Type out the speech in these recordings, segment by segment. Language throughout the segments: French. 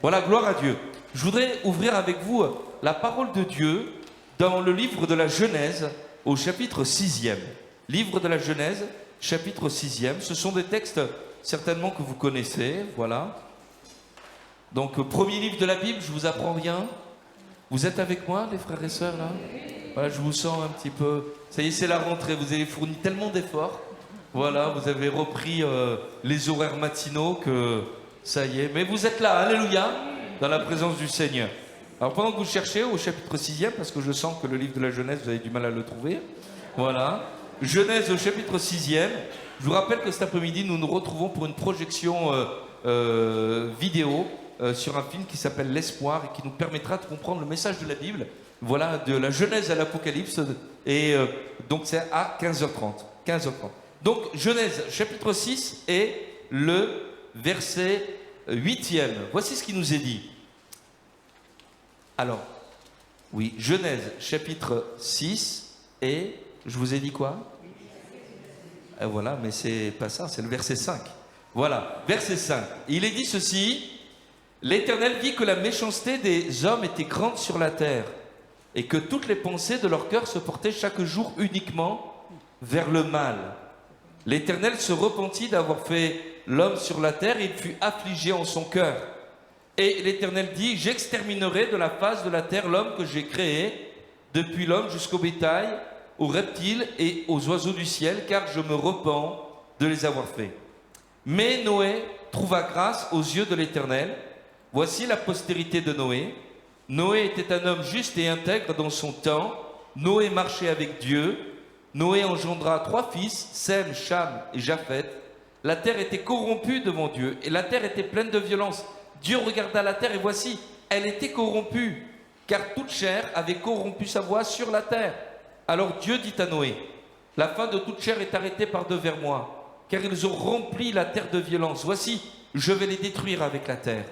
Voilà, gloire à Dieu. Je voudrais ouvrir avec vous la parole de Dieu dans le livre de la Genèse au chapitre 6e. Livre de la Genèse, chapitre 6e. Ce sont des textes certainement que vous connaissez, voilà. Donc, premier livre de la Bible, je vous apprends rien. Vous êtes avec moi, les frères et sœurs, là? Voilà, je vous sens un petit peu... Ça y est, c'est la rentrée, vous avez fourni tellement d'efforts. Voilà, vous avez repris les horaires matinaux que... Ça y est, mais vous êtes là, alléluia, dans la présence du Seigneur. Alors, pendant que vous cherchez au chapitre 6e, parce que je sens que le livre de la Genèse, vous avez du mal à le trouver. Voilà. Genèse au chapitre 6e. Je vous rappelle que cet après-midi, nous nous retrouvons pour une projection vidéo sur un film qui s'appelle L'Espoir et qui nous permettra de comprendre le message de la Bible. Voilà, de la Genèse à l'Apocalypse. Et donc, c'est à 15h30. 15h30. Donc, Genèse, chapitre 6 et le verset 8e. Voici ce qui nous est dit. Alors, oui, Genèse, chapitre 6 et... Je vous ai dit quoi? Voilà, mais c'est pas ça, c'est le verset 5. Voilà, verset 5. Il est dit ceci: L'Éternel vit que la méchanceté des hommes était grande sur la terre, et que toutes les pensées de leur cœur se portaient chaque jour uniquement vers le mal. L'Éternel se repentit d'avoir fait l'homme sur la terre, et il fut affligé en son cœur. Et l'Éternel dit: J'exterminerai de la face de la terre l'homme que j'ai créé, depuis l'homme jusqu'au bétail, aux reptiles et aux oiseaux du ciel, car je me repens de les avoir faits. Mais Noé trouva grâce aux yeux de l'Éternel. Voici la postérité de Noé. Noé était un homme juste et intègre dans son temps. Noé marchait avec Dieu. Noé engendra 3 fils, Sem, Cham et Japheth. La terre était corrompue devant Dieu, et la terre était pleine de violence. Dieu regarda la terre, et voici, elle était corrompue, car toute chair avait corrompu sa voie sur la terre. Alors Dieu dit à Noé: La fin de toute chair est arrêtée par devers moi, car ils ont rempli la terre de violence. Voici, je vais les détruire avec la terre.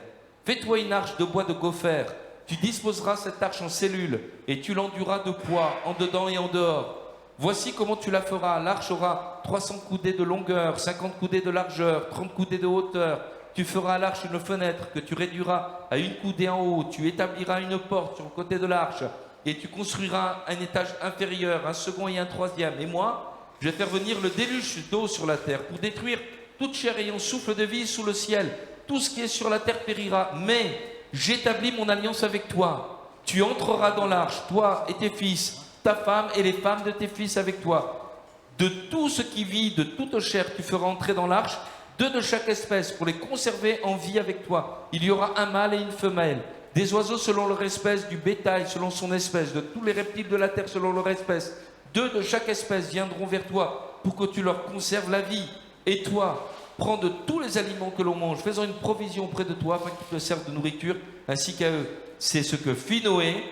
Fais-toi une arche de bois de gopher. Tu disposeras cette arche en cellules, et tu l'enduras de poids, en dedans et en dehors. Voici comment tu la feras. L'arche aura 300 coudées de longueur, 50 coudées de largeur, 30 coudées de hauteur. Tu feras à l'arche une fenêtre que tu réduiras à 1 coudée en haut. Tu établiras une porte sur le côté de l'arche. Et tu construiras un étage inférieur, un second et un troisième. Et moi, je vais faire venir le déluge d'eau sur la terre pour détruire toute chair ayant souffle de vie sous le ciel. Tout ce qui est sur la terre périra. Mais j'établis mon alliance avec toi. Tu entreras dans l'arche, toi et tes fils, ta femme et les femmes de tes fils avec toi. De tout ce qui vit, de toute chair, tu feras entrer dans l'arche 2 de chaque espèce pour les conserver en vie avec toi. Il y aura un mâle et une femelle. Des oiseaux selon leur espèce, du bétail selon son espèce, de tous les reptiles de la terre selon leur espèce. 2 de chaque espèce viendront vers toi pour que tu leur conserves la vie. Et toi, prends de tous les aliments que l'on mange, faisant une provision auprès de toi afin qu'ils te servent de nourriture ainsi qu'à eux. C'est ce que fit Noé,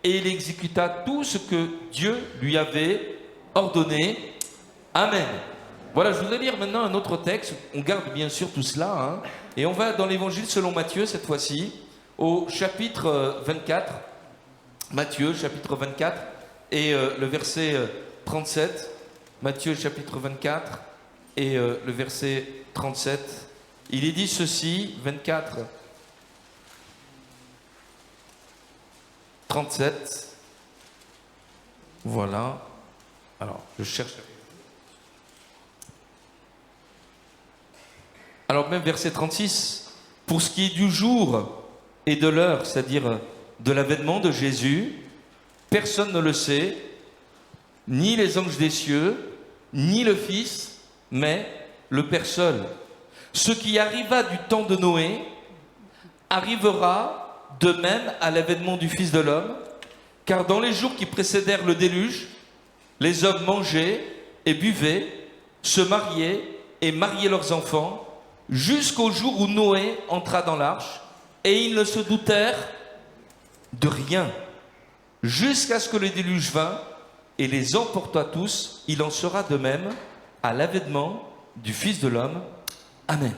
et il exécuta tout ce que Dieu lui avait ordonné. Amen. Voilà, je voudrais lire maintenant un autre texte. On garde bien sûr tout cela, hein, et on va dans l'évangile selon Matthieu cette fois-ci. Au chapitre 24, Matthieu, chapitre 24, et le verset 37, Matthieu, chapitre 24, et le verset 37, il est dit ceci, 24, 37, voilà, alors je cherche, alors même verset 36, pour ce qui est du jour et de l'heure, c'est-à-dire de l'avènement de Jésus, personne ne le sait, ni les anges des cieux, ni le Fils, mais le Père seul. Ce qui arriva du temps de Noé arrivera de même à l'avènement du Fils de l'homme, car dans les jours qui précédèrent le déluge, les hommes mangeaient et buvaient, se mariaient et mariaient leurs enfants, jusqu'au jour où Noé entra dans l'arche. Et ils ne se doutèrent de rien, jusqu'à ce que le déluge vînt et les emporta tous. Il en sera de même à l'avènement du Fils de l'homme. Amen.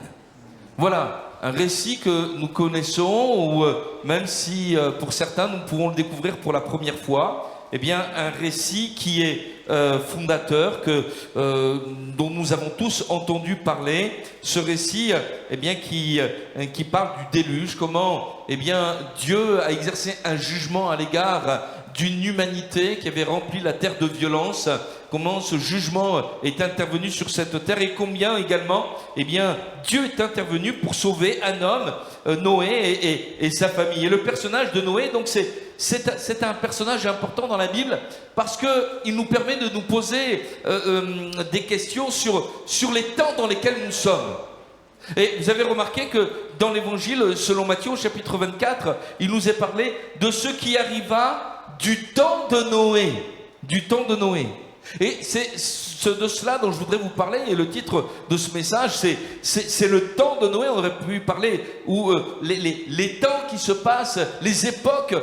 Voilà, un récit que nous connaissons, ou même si pour certains nous pouvons le découvrir pour la première fois. eh bien, un récit qui est fondateur, dont nous avons tous entendu parler. Ce récit, eh bien, qui parle du déluge, comment, eh bien, Dieu a exercé un jugement à l'égard d'une humanité qui avait rempli la terre de violence. Comment ce jugement est intervenu sur cette terre et combien également, eh bien, Dieu est intervenu pour sauver un homme, Noé et sa famille. Et le personnage de Noé, donc c'est un personnage important dans la Bible parce qu'il nous permet de nous poser des questions sur les temps dans lesquels nous sommes. Et vous avez remarqué que dans l'évangile, selon Matthieu, au chapitre 24, il nous est parlé de ce qui arriva du temps de Noé. Du temps de Noé. Et c'est de cela dont je voudrais vous parler, et le titre de ce message, c'est le temps de Noé. On aurait pu parler où les temps qui se passent, les époques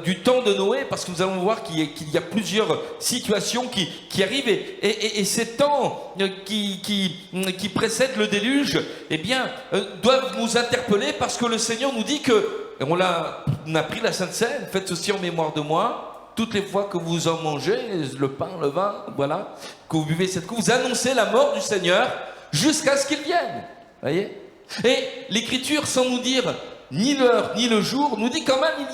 du temps de Noé, parce que nous allons voir qu'il y a plusieurs situations qui arrivent, et ces temps qui précèdent le déluge, eh bien, doivent nous interpeller, parce que le Seigneur nous dit que, on a pris la Sainte Seine, faites ceci en mémoire de moi. Toutes les fois que vous en mangez, le pain, le vin, voilà, que vous buvez cette coupe, vous annoncez la mort du Seigneur jusqu'à ce qu'il vienne. Voyez ? Et l'Écriture, sans nous dire ni l'heure ni le jour, nous dit quand même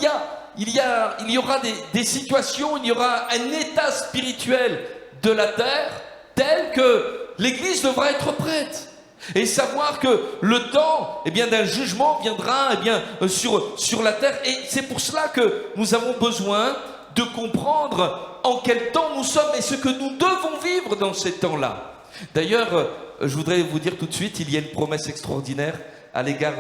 il y aura des situations, il y aura un état spirituel de la terre tel que l'Église devra être prête. Et savoir que le temps, eh bien, d'un jugement viendra, eh bien, sur la terre. Et c'est pour cela que nous avons besoin de comprendre en quel temps nous sommes et ce que nous devons vivre dans ces temps-là. D'ailleurs, je voudrais vous dire tout de suite, il y a une promesse extraordinaire à l'égard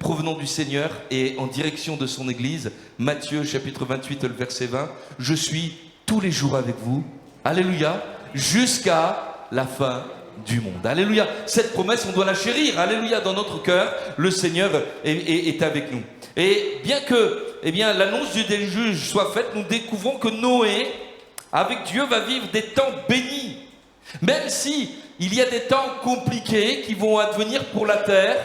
provenant du Seigneur et en direction de son Église. Matthieu, chapitre 28, le verset 20. « Je suis tous les jours avec vous, alléluia, jusqu'à la fin du monde. » Alléluia. Cette promesse, on doit la chérir. Alléluia, dans notre cœur, le Seigneur est avec nous. Et bien que l'annonce du déluge soit faite, nous découvrons que Noé, avec Dieu, va vivre des temps bénis. Même si il y a des temps compliqués qui vont advenir pour la terre,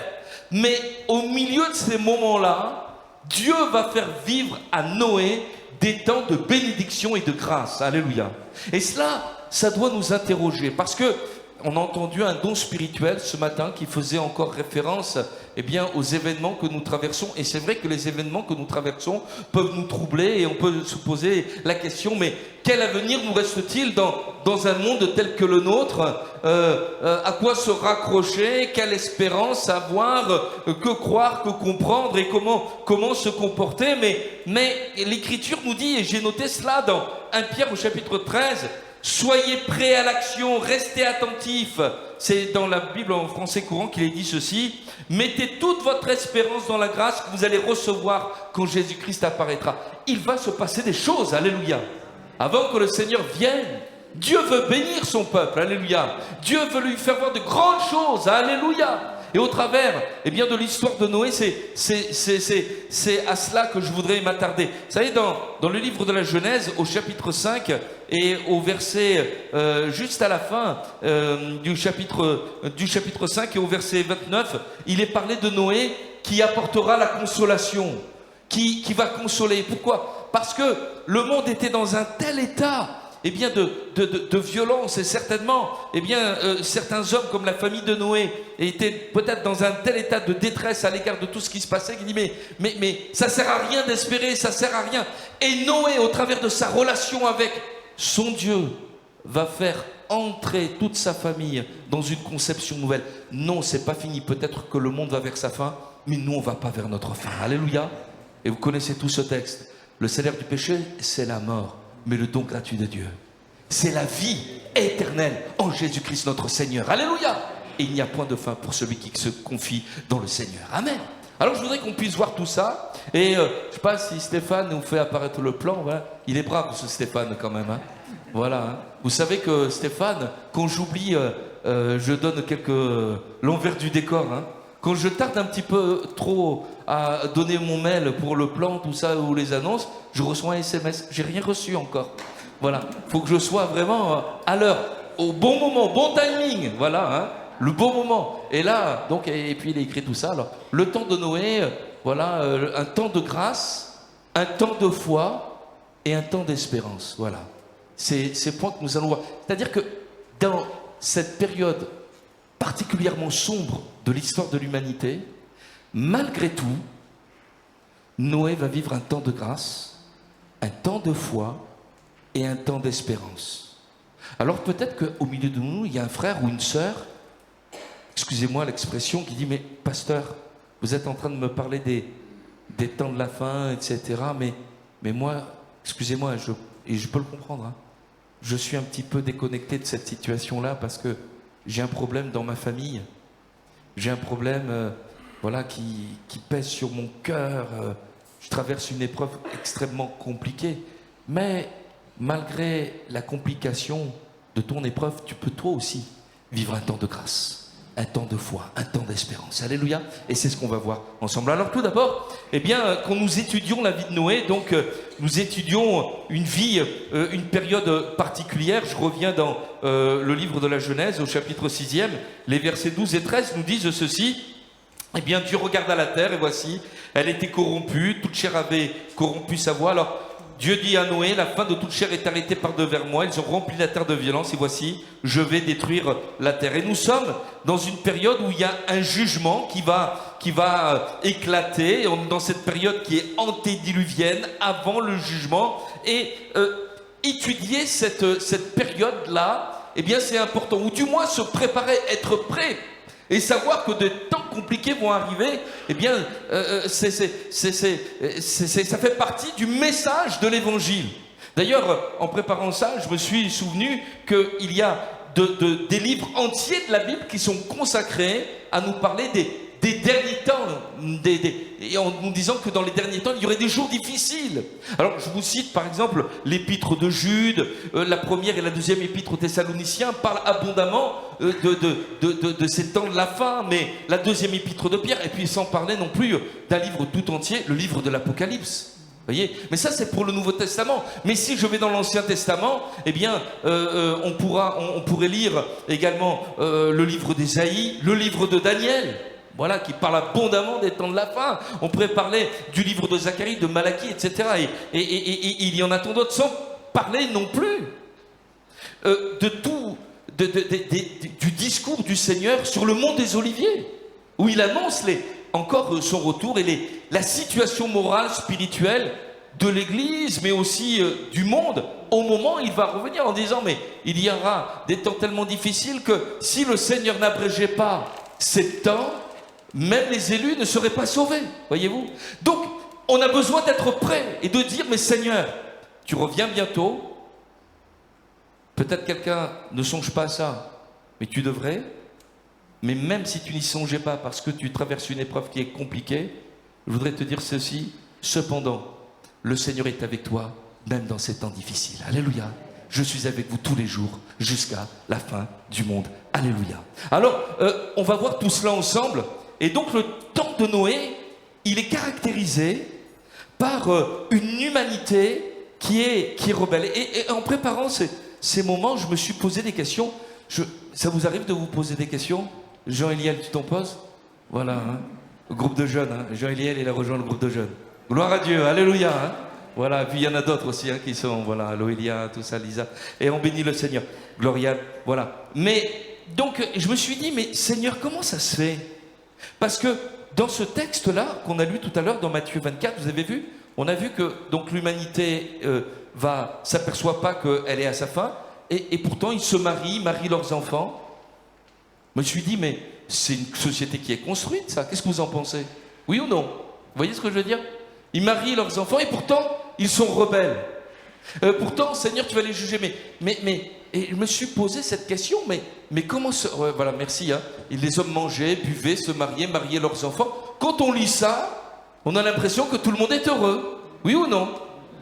mais au milieu de ces moments-là, Dieu va faire vivre à Noé des temps de bénédiction et de grâce. Alléluia. Et cela, ça doit nous interroger, parce que on a entendu un don spirituel ce matin qui faisait encore référence, eh bien, aux événements que nous traversons. Et c'est vrai que les événements que nous traversons peuvent nous troubler et on peut se poser la question, mais quel avenir nous reste-t-il dans un monde tel que le nôtre? À quoi se raccrocher? Quelle espérance avoir? Que croire? Que comprendre? Et comment se comporter? Mais l'Écriture nous dit, et j'ai noté cela dans 1 Pierre au chapitre 13, soyez prêts à l'action, restez attentifs. C'est dans la Bible en français courant qu'il est dit ceci. Mettez toute votre espérance dans la grâce que vous allez recevoir quand Jésus-Christ apparaîtra. Il va se passer des choses, alléluia. Avant que le Seigneur vienne, Dieu veut bénir son peuple, alléluia. Dieu veut lui faire voir de grandes choses, alléluia. Et au travers, eh bien, de l'histoire de Noé, c'est à cela que je voudrais m'attarder. Vous savez, dans le livre de la Genèse, au chapitre 5, et au verset, juste à la fin du chapitre 5 et au verset 29, il est parlé de Noé qui apportera la consolation, qui va consoler. Pourquoi? Parce que le monde était dans un tel état, eh bien, de violence, et certainement, eh bien, certains hommes comme la famille de Noé étaient peut-être dans un tel état de détresse à l'égard de tout ce qui se passait, qu'il dit mais ça sert à rien d'espérer, ça sert à rien. Et Noé, au travers de sa relation avec son Dieu, va faire entrer toute sa famille dans une conception nouvelle. Non, c'est pas fini. Peut-être que le monde va vers sa fin, mais nous, on va pas vers notre fin. Alléluia. Et vous connaissez tout ce texte. Le salaire du péché, c'est la mort. Mais le don gratuit de Dieu, c'est la vie éternelle en Jésus-Christ notre Seigneur. Alléluia. Et il n'y a point de fin pour celui qui se confie dans le Seigneur. Amen. Alors je voudrais qu'on puisse voir tout ça. Et je ne sais pas si Stéphane nous fait apparaître le plan. Voilà. Il est brave ce Stéphane quand même. Hein. Voilà. Hein. Vous savez que Stéphane, quand j'oublie, je donne l'envers du décor. Hein. Quand je tarde un petit peu trop à donner mon mail pour le plan, tout ça, ou les annonces, je reçois un SMS. J'ai rien reçu encore. Voilà. Il faut que je sois vraiment à l'heure, au bon moment, bon timing. Voilà. Hein. Le bon moment. Et là, donc, et puis il a écrit tout ça. Alors, le temps de Noé, voilà, un temps de grâce, un temps de foi et un temps d'espérance. Voilà. C'est ces points que nous allons voir. C'est-à-dire que dans cette période particulièrement sombre de l'histoire de l'humanité, malgré tout, Noé va vivre un temps de grâce, un temps de foi et un temps d'espérance. Alors peut-être qu'au milieu de nous, il y a un frère ou une sœur, excusez-moi l'expression, qui dit « Mais pasteur, vous êtes en train de me parler des temps de la fin, etc. Mais moi, excusez-moi, et je peux le comprendre, hein, je suis un petit peu déconnecté de cette situation-là parce que j'ai un problème dans ma famille. J'ai un problème voilà, qui pèse sur mon cœur. Je traverse une épreuve extrêmement compliquée. Mais malgré la complication de ton épreuve, tu peux toi aussi vivre un temps de grâce, un temps de foi, un temps d'espérance. Alléluia. Et c'est ce qu'on va voir ensemble. Alors tout d'abord, eh bien, quand nous étudions la vie de Noé, donc nous étudions une vie, une période particulière. Je reviens dans le livre de la Genèse, au chapitre 6e, les versets 12 et 13 nous disent ceci. Eh bien, Dieu regarda la terre et voici, elle était corrompue, toute chair avait corrompu sa voix. Alors, Dieu dit à Noé, la fin de toute chair est arrêtée par devers moi, ils ont rempli la terre de violence et voici, je vais détruire la terre. Et nous sommes dans une période où il y a un jugement qui va éclater, dans cette période qui est antédiluvienne, avant le jugement. Et étudier cette période-là, eh bien c'est important, ou du moins se préparer, être prêt. Et savoir que des temps compliqués vont arriver, eh bien, ça fait partie du message de l'Évangile. D'ailleurs, en préparant ça, je me suis souvenu qu'il y a des livres entiers de la Bible qui sont consacrés à nous parler des derniers temps, et en nous disant que dans les derniers temps, il y aurait des jours difficiles. Alors, je vous cite par exemple l'épître de Jude, la première et la deuxième épître aux Thessaloniciens parlent abondamment de ces temps de la fin, mais la deuxième épître de Pierre, et puis sans parler non plus d'un livre tout entier, le livre de l'Apocalypse. Voyez, mais ça c'est pour le Nouveau Testament. Mais si je vais dans l'Ancien Testament, eh bien, on pourrait lire également le livre d'Ésaïe, le livre de Daniel. Voilà, qui parle abondamment des temps de la fin. On pourrait parler du livre de Zacharie, de Malachie, etc. Et il y en a tant d'autres, sans parler non plus du discours du Seigneur sur le mont des Oliviers, où il annonce encore son retour et la situation morale, spirituelle de l'Église, mais aussi du monde, au moment où il va revenir en disant, mais il y aura des temps tellement difficiles que si le Seigneur n'abrégeait pas ces temps, même les élus ne seraient pas sauvés, voyez-vous. Donc, on a besoin d'être prêt et de dire, mais Seigneur, tu reviens bientôt. Peut-être quelqu'un ne songe pas à ça, mais tu devrais. Mais même si tu n'y songeais pas parce que tu traverses une épreuve qui est compliquée, je voudrais te dire ceci, cependant, le Seigneur est avec toi, même dans ces temps difficiles. Alléluia. Je suis avec vous tous les jours, jusqu'à la fin du monde. Alléluia. Alors, on va voir tout cela ensemble. Et donc le temps de Noé, il est caractérisé par une humanité qui est rebelle. Et en préparant ces moments, je me suis posé des questions. Ça vous arrive de vous poser des questions? Jean-Éliel, tu t'en poses? Voilà, hein. Le groupe de jeunes. Hein. Jean-Éliel, il a rejoint le groupe de jeunes. Gloire à Dieu, alléluia. Hein. Voilà, et puis il y en a d'autres aussi hein, qui sont, voilà, Loélia, tout ça, Lisa. Et on bénit le Seigneur. Gloria, voilà. Mais, donc, je me suis dit, mais Seigneur, comment ça se fait? Parce que dans ce texte-là, qu'on a lu tout à l'heure dans Matthieu 24, vous avez vu, on a vu que donc l'humanité s'aperçoit pas qu'elle est à sa fin, et pourtant ils se marient leurs enfants. Je me suis dit, mais c'est une société qui est construite, ça. Qu'est-ce que vous en pensez? Oui ou non? Vous voyez ce que je veux dire? Ils marient leurs enfants, et pourtant, ils sont rebelles. Pourtant, Seigneur, tu vas les juger. Et je me suis posé cette question, mais comment voilà, merci. Hein. Les hommes mangeaient, buvaient, se mariaient leurs enfants. Quand on lit ça, on a l'impression que tout le monde est heureux. Oui ou non?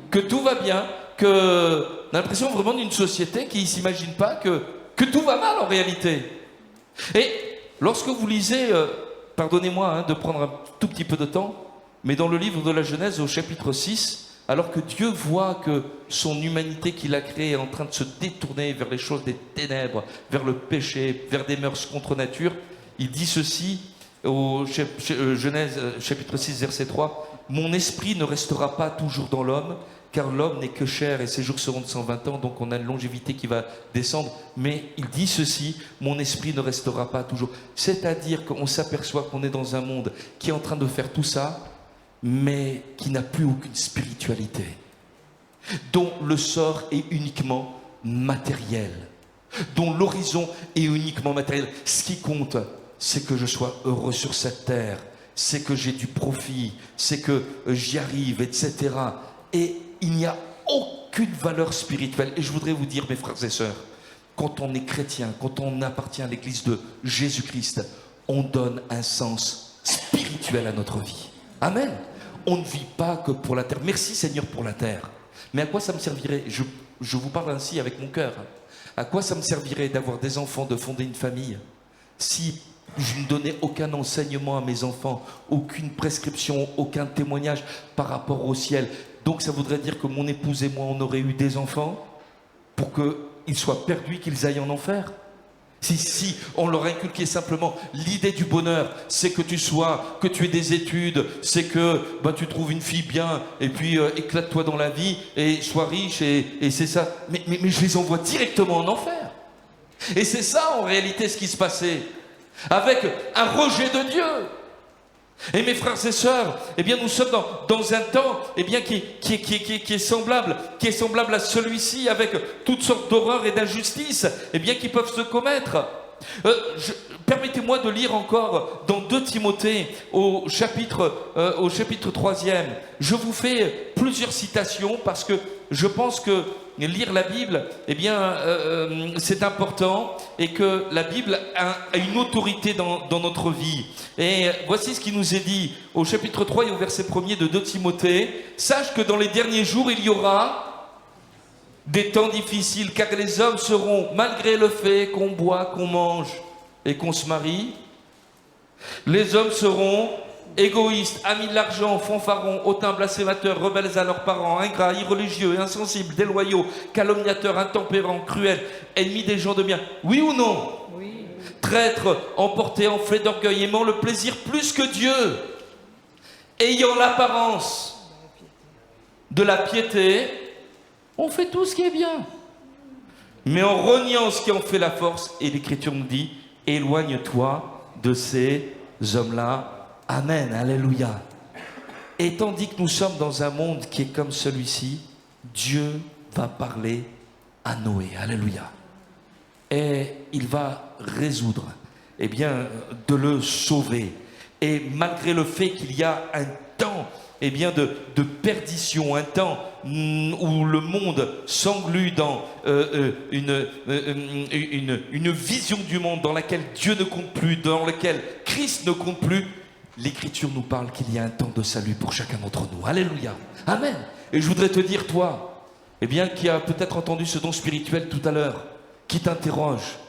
Que tout va bien. On a l'impression vraiment d'une société qui ne s'imagine pas que tout va mal en réalité. Et lorsque vous lisez, pardonnez-moi hein, de prendre un tout petit peu de temps, mais dans le livre de la Genèse au chapitre 6, alors que Dieu voit que son humanité qu'il a créée est en train de se détourner vers les choses des ténèbres, vers le péché, vers des mœurs contre nature, il dit ceci au Genèse chapitre 6 verset 3, « Mon esprit ne restera pas toujours dans l'homme, car l'homme n'est que chair et ses jours seront de 120 ans, donc on a une longévité qui va descendre. Mais il dit ceci, mon esprit ne restera pas toujours. C'est-à-dire qu'on s'aperçoit qu'on est dans un monde qui est en train de faire tout ça, mais qui n'a plus aucune spiritualité, dont le sort est uniquement matériel, dont l'horizon est uniquement matériel. Ce qui compte, c'est que je sois heureux sur cette terre, c'est que j'ai du profit, c'est que j'y arrive, etc. Et il n'y a aucune valeur spirituelle. Et je voudrais vous dire, mes frères et sœurs, quand on est chrétien, quand on appartient à l'église de Jésus-Christ, on donne un sens spirituel à notre vie. Amen. On ne vit pas que pour la terre. Merci Seigneur pour la terre. Mais à quoi ça me servirait, je vous parle ainsi avec mon cœur, à quoi ça me servirait d'avoir des enfants, de fonder une famille, si je ne donnais aucun enseignement à mes enfants, aucune prescription, aucun témoignage par rapport au ciel? Donc ça voudrait dire que mon épouse et moi, on aurait eu des enfants pour qu'ils soient perdus, qu'ils aillent en enfer? Si on leur inculquait simplement l'idée du bonheur, c'est que tu aies des études, c'est que tu trouves une fille bien, et puis éclate-toi dans la vie, et sois riche, et c'est ça. Mais je les envoie directement en enfer. Et c'est ça en réalité ce qui se passait, avec un rejet de Dieu. Et mes frères et sœurs, eh bien nous sommes dans un temps eh bien, qui est semblable à celui-ci, avec toutes sortes d'horreurs et d'injustices eh bien, qui peuvent se commettre. Permettez-moi de lire encore dans 2 Timothée au chapitre 3e. Je vous fais plusieurs citations parce que je pense que lire la Bible, eh bien, c'est important, et que la Bible a une autorité dans notre vie. Et voici ce qui nous est dit au chapitre 3 et au verset 1er de 2 Timothée. « Sache que dans les derniers jours, il y aura des temps difficiles, car les hommes seront, malgré le fait qu'on boit, qu'on mange et qu'on se marie, les hommes seront égoïstes, amis de l'argent, fanfarons, hautains, blasphémateurs, rebelles à leurs parents, ingrats, irreligieux, insensibles, déloyaux, calomniateurs, intempérants, cruels, ennemis des gens de bien. » Oui ou non? Oui. Traîtres, emportés, enflés d'orgueil, aimant le plaisir plus que Dieu, ayant l'apparence de la piété, on fait tout ce qui est bien, mais en reniant ce qui en fait la force. Et l'Écriture nous dit, éloigne-toi de ces hommes-là. Amen, alléluia. Et tandis que nous sommes dans un monde qui est comme celui-ci, Dieu va parler à Noé, alléluia. Et il va résoudre, eh bien, de le sauver. Et malgré le fait qu'il y a un temps, eh bien, de perdition, un temps où le monde s'englue dans une vision du monde dans laquelle Dieu ne compte plus, dans laquelle Christ ne compte plus, l'Écriture nous parle qu'il y a un temps de salut pour chacun d'entre nous. Alléluia. Amen. Et je voudrais te dire, toi, eh bien, qui a peut-être entendu ce don spirituel tout à l'heure, qui t'interroge,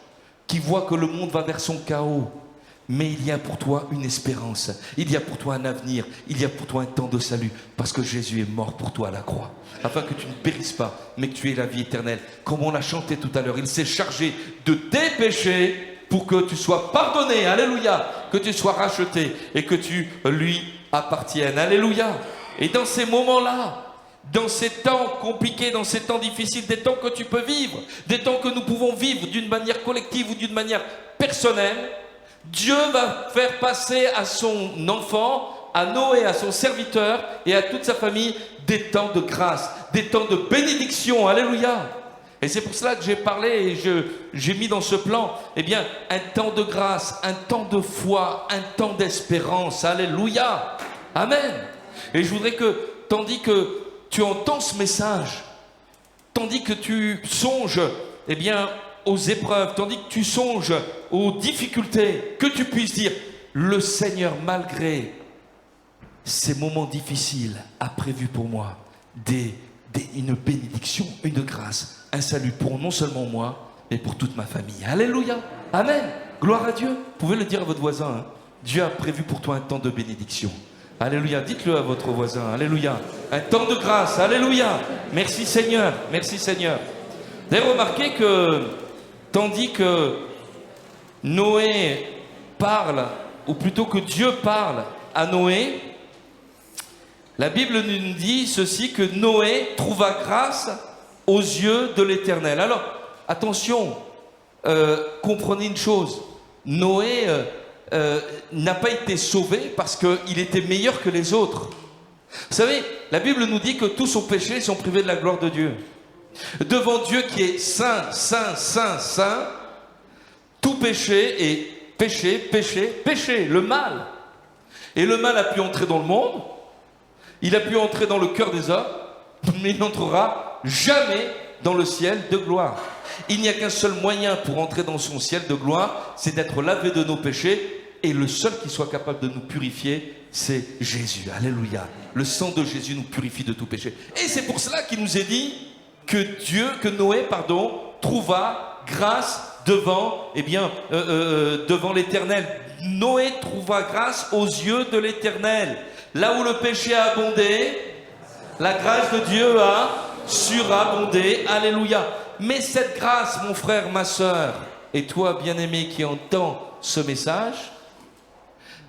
qui voit que le monde va vers son chaos, mais il y a pour toi une espérance, il y a pour toi un avenir, il y a pour toi un temps de salut, parce que Jésus est mort pour toi à la croix, afin que tu ne périsses pas, mais que tu aies la vie éternelle. Comme on l'a chanté tout à l'heure, il s'est chargé de tes péchés, pour que tu sois pardonné, alléluia, que tu sois racheté et que tu lui appartiennes, alléluia. Et dans ces moments-là, dans ces temps compliqués, dans ces temps difficiles, des temps que tu peux vivre, des temps que nous pouvons vivre d'une manière collective ou d'une manière personnelle, Dieu va faire passer à son enfant, à Noé, à son serviteur et à toute sa famille, des temps de grâce, des temps de bénédiction, alléluia. Et c'est pour cela que j'ai parlé et j'ai mis dans ce plan, eh bien, un temps de grâce, un temps de foi, un temps d'espérance. Alléluia. Amen. Et je voudrais que, tandis que tu entends ce message, tandis que tu songes, eh bien, aux épreuves, tandis que tu songes aux difficultés, que tu puisses dire, le Seigneur, malgré ces moments difficiles, a prévu pour moi une bénédiction, une grâce, un salut pour non seulement moi, mais pour toute ma famille. Alléluia. Amen. Gloire à Dieu. Vous pouvez le dire à votre voisin. Hein. Dieu a prévu pour toi un temps de bénédiction. Alléluia. Dites-le à votre voisin. Alléluia. Un temps de grâce. Alléluia. Merci Seigneur. Merci Seigneur. Vous avez remarqué que, tandis que Noé parle, ou plutôt que Dieu parle à Noé, La Bible nous dit ceci, que Noé trouva grâce aux yeux de l'Éternel. Alors, attention, comprenez une chose, Noé n'a pas été sauvé parce qu'il était meilleur que les autres. Vous savez, la Bible nous dit que tous ont péché et sont privés de la gloire de Dieu. Devant Dieu qui est saint, saint, saint, saint, tout péché est péché, péché, péché, le mal. Et le mal a pu entrer dans le monde, il a pu entrer dans le cœur des hommes, mais il n'entrera jamais dans le ciel de gloire. Il n'y a qu'un seul moyen pour entrer dans son ciel de gloire, c'est d'être lavé de nos péchés, et le seul qui soit capable de nous purifier, c'est Jésus. Alléluia. Le sang de Jésus nous purifie de tout péché. Et c'est pour cela qu'il nous est dit que Noé, trouva grâce devant l'Éternel. Noé trouva grâce aux yeux de l'Éternel. Là où le péché a abondé, la grâce de Dieu a surabondé. Alléluia. Mais cette grâce, mon frère, ma soeur, et toi, bien-aimé qui entends ce message,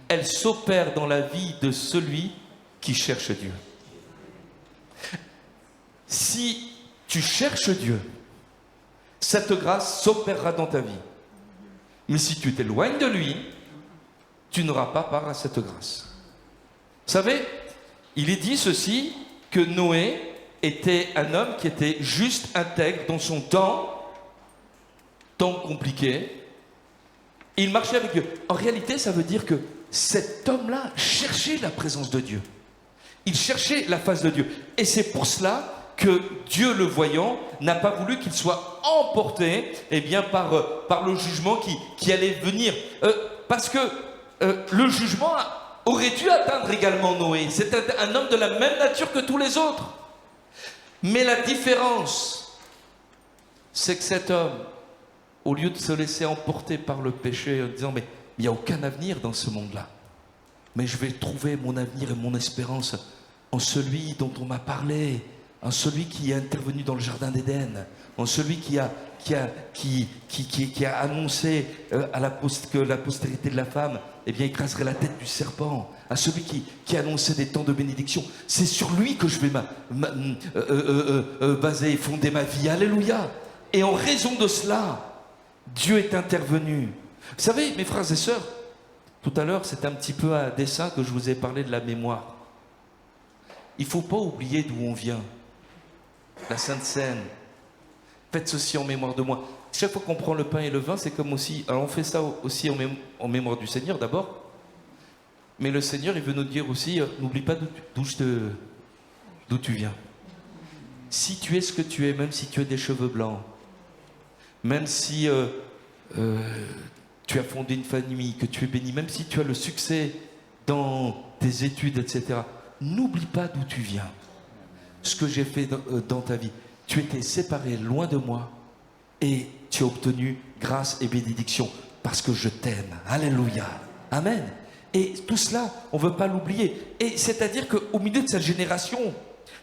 elle s'opère dans la vie de celui qui cherche Dieu. Si tu cherches Dieu, cette grâce s'opérera dans ta vie. Mais si tu t'éloignes de lui, tu n'auras pas part à cette grâce. Vous savez, il est dit ceci, que Noé était un homme qui était juste intègre dans son temps compliqué. Il marchait avec Dieu. En réalité, ça veut dire que cet homme-là cherchait la présence de Dieu. Il cherchait la face de Dieu. Et c'est pour cela que Dieu, le voyant, n'a pas voulu qu'il soit emporté par le jugement qui allait venir. Parce que le jugement aurait dû atteindre également Noé. C'était un homme de la même nature que tous les autres. Mais la différence, c'est que cet homme, au lieu de se laisser emporter par le péché en disant « mais il n'y a aucun avenir dans ce monde-là, mais je vais trouver mon avenir et mon espérance en celui dont on m'a parlé, en celui qui est intervenu dans le jardin d'Éden, en celui qui a annoncé que la postérité de la femme écraserait la tête du serpent, à celui qui a annoncé des temps de bénédiction. C'est sur lui que je vais baser et fonder ma vie. Alléluia. Et en raison de cela, Dieu est intervenu. Vous savez, mes frères et sœurs, tout à l'heure, c'est un petit peu à dessein que je vous ai parlé de la mémoire. Il ne faut pas oublier d'où on vient. La Sainte Seine. Faites ceci en mémoire de moi. Chaque fois qu'on prend le pain et le vin, c'est comme aussi... Alors on fait ça aussi en mémoire du Seigneur d'abord. Mais le Seigneur, il veut nous dire aussi, n'oublie pas d'où tu viens. Si tu es ce que tu es, même si tu as des cheveux blancs, même si tu as fondé une famille, que tu es béni, même si tu as le succès dans tes études, etc., n'oublie pas d'où tu viens. Ce que j'ai fait dans ta vie. Tu étais séparé loin de moi et tu as obtenu grâce et bénédiction parce que je t'aime. Alléluia. Amen. Et tout cela, on ne veut pas l'oublier. Et c'est-à-dire qu'au milieu de cette génération,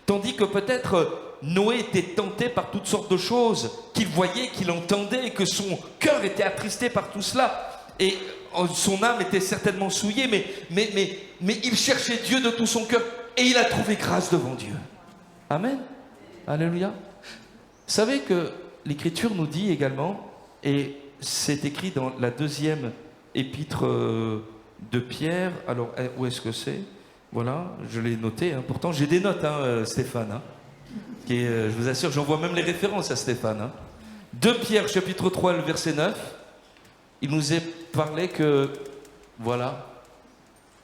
tandis que peut-être Noé était tenté par toutes sortes de choses qu'il voyait, qu'il entendait, et que son cœur était attristé par tout cela, et son âme était certainement souillée, mais il cherchait Dieu de tout son cœur, et il a trouvé grâce devant Dieu. Amen. Alléluia. Vous savez que l'Écriture nous dit également, et c'est écrit dans la deuxième épître de Pierre, alors où est-ce que c'est? Voilà, je l'ai noté, hein. Pourtant j'ai des notes, Stéphane. Hein, je vous assure, j'envoie même les références à Stéphane. Hein. 2 Pierre, chapitre 3, le verset 9, il nous est parlé que, voilà,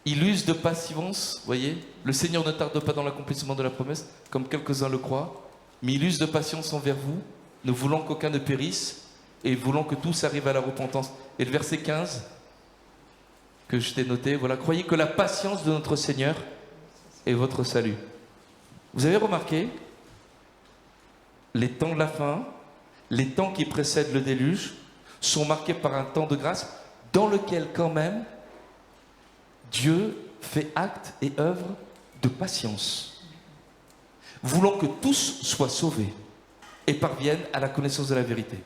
il use de patience, voyez, le Seigneur ne tarde pas dans l'accomplissement de la promesse, comme quelques-uns le croient, mais il use de patience envers vous, ne voulant qu'aucun ne périsse, et voulant que tous arrivent à la repentance. Et le verset 15, que je t'ai noté, voilà, croyez que la patience de notre Seigneur est votre salut. Vous avez remarqué, les temps de la fin, les temps qui précèdent le déluge, sont marqués par un temps de grâce, dans lequel quand même, Dieu fait acte et œuvre de patience, voulant que tous soient sauvés et parviennent à la connaissance de la vérité.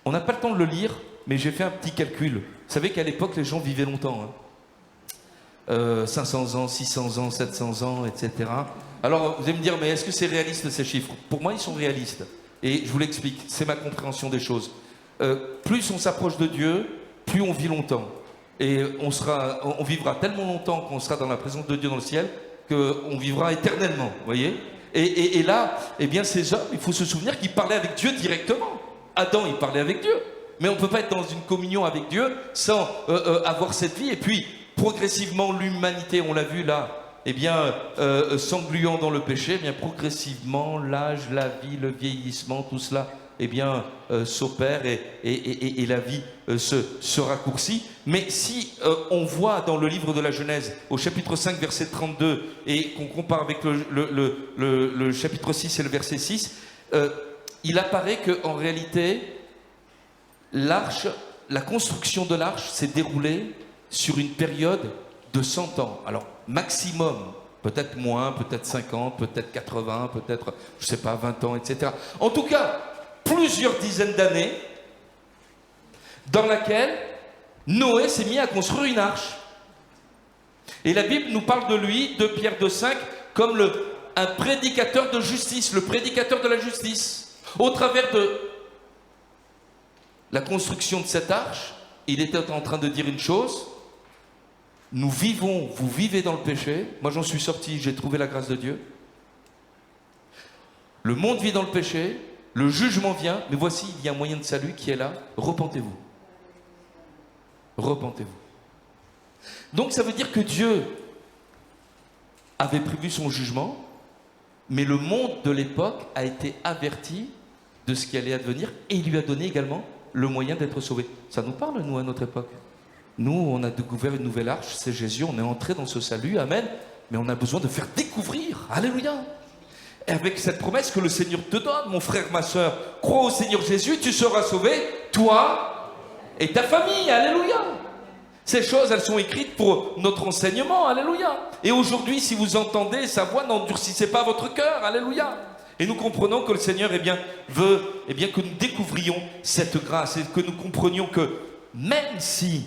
On n'a pas le temps de le lire, mais j'ai fait un petit calcul. Vous savez qu'à l'époque, les gens vivaient longtemps. Hein. 500 ans, 600 ans, 700 ans, etc. Alors, vous allez me dire, mais est-ce que c'est réaliste ces chiffres? Pour moi, ils sont réalistes. Et je vous l'explique, c'est ma compréhension des choses. Plus on s'approche de Dieu, plus on vit longtemps. Et on vivra tellement longtemps qu'on sera dans la présence de Dieu dans le ciel, qu'on vivra éternellement, vous voyez. Et là, eh bien, ces hommes, il faut se souvenir qu'ils parlaient avec Dieu directement. Adam, il parlait avec Dieu. Mais on ne peut pas être dans une communion avec Dieu sans avoir cette vie. Et puis, progressivement, l'humanité, on l'a vu là, eh bien, s'engluant dans le péché, eh bien, progressivement, l'âge, la vie, le vieillissement, tout cela, eh bien, s'opère et la vie se raccourcit. Mais si on voit dans le livre de la Genèse, au chapitre 5, verset 32, et qu'on compare avec le chapitre 6 et le verset 6, il apparaît qu'en réalité, l'arche, la construction de l'arche s'est déroulée sur une période de 100 ans. Alors, maximum, peut-être moins, peut-être 50, peut-être 80, peut-être, je ne sais pas, 20 ans, etc. En tout cas, plusieurs dizaines d'années dans laquelle Noé s'est mis à construire une arche. Et la Bible nous parle de lui, de Pierre 2,5, comme un prédicateur de justice, le prédicateur de la justice. Au travers de la construction de cette arche, il était en train de dire une chose: nous vivons, vous vivez dans le péché. Moi, j'en suis sorti, j'ai trouvé la grâce de Dieu. Le monde vit dans le péché, le jugement vient, mais voici, il y a un moyen de salut qui est là. Repentez-vous. Repentez-vous. Donc, ça veut dire que Dieu avait prévu son jugement, mais le monde de l'époque a été averti de ce qui allait advenir et il lui a donné également le moyen d'être sauvé. Ça nous parle, nous, à notre époque. Nous, on a découvert une nouvelle arche, c'est Jésus, on est entré dans ce salut, amen, mais on a besoin de faire découvrir, alléluia. Et avec cette promesse que le Seigneur te donne, mon frère, ma soeur, crois au Seigneur Jésus, tu seras sauvé, toi et ta famille, alléluia. Ces choses, elles sont écrites pour notre enseignement, alléluia. Et aujourd'hui, si vous entendez sa voix, n'endurcissez pas votre cœur, alléluia. Et nous comprenons que le Seigneur veut que nous découvrions cette grâce et que nous comprenions que même si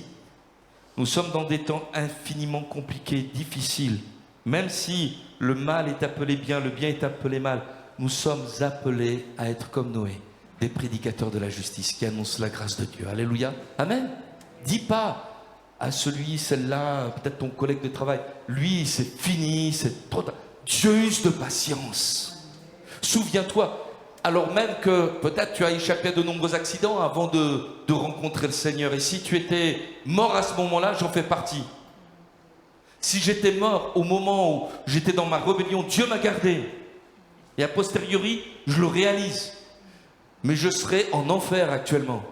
nous sommes dans des temps infiniment compliqués, difficiles, même si le mal est appelé bien, le bien est appelé mal, nous sommes appelés à être comme Noé, des prédicateurs de la justice qui annoncent la grâce de Dieu. Alléluia. Amen. Dis pas à celui, celle-là, peut-être ton collègue de travail, lui, c'est fini, c'est trop tard. Dieu use de patience. Souviens-toi, alors même que peut-être tu as échappé à de nombreux accidents avant de rencontrer le Seigneur. Et si tu étais mort à ce moment-là, j'en fais partie. Si j'étais mort au moment où j'étais dans ma rébellion, Dieu m'a gardé. Et a posteriori, je le réalise. Mais je serais en enfer actuellement.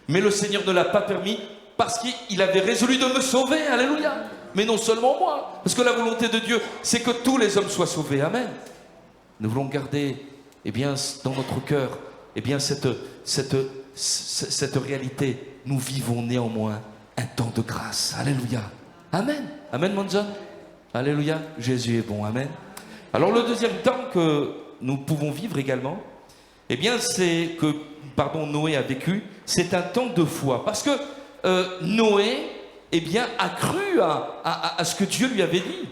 Mais le Seigneur ne l'a pas permis parce qu'il avait résolu de me sauver. Alléluia. Mais non seulement moi. Parce que la volonté de Dieu, c'est que tous les hommes soient sauvés. Amen. Nous voulons garder, eh bien, dans notre cœur, eh bien, cette réalité. Nous vivons néanmoins un temps de grâce. Alléluia. Amen. Amen, mon John. Alléluia. Jésus est bon. Amen. Alors, le deuxième temps que nous pouvons vivre également, eh bien, c'est que, Noé a vécu, c'est un temps de foi. Parce que Noé, eh bien, a cru à ce que Dieu lui avait dit.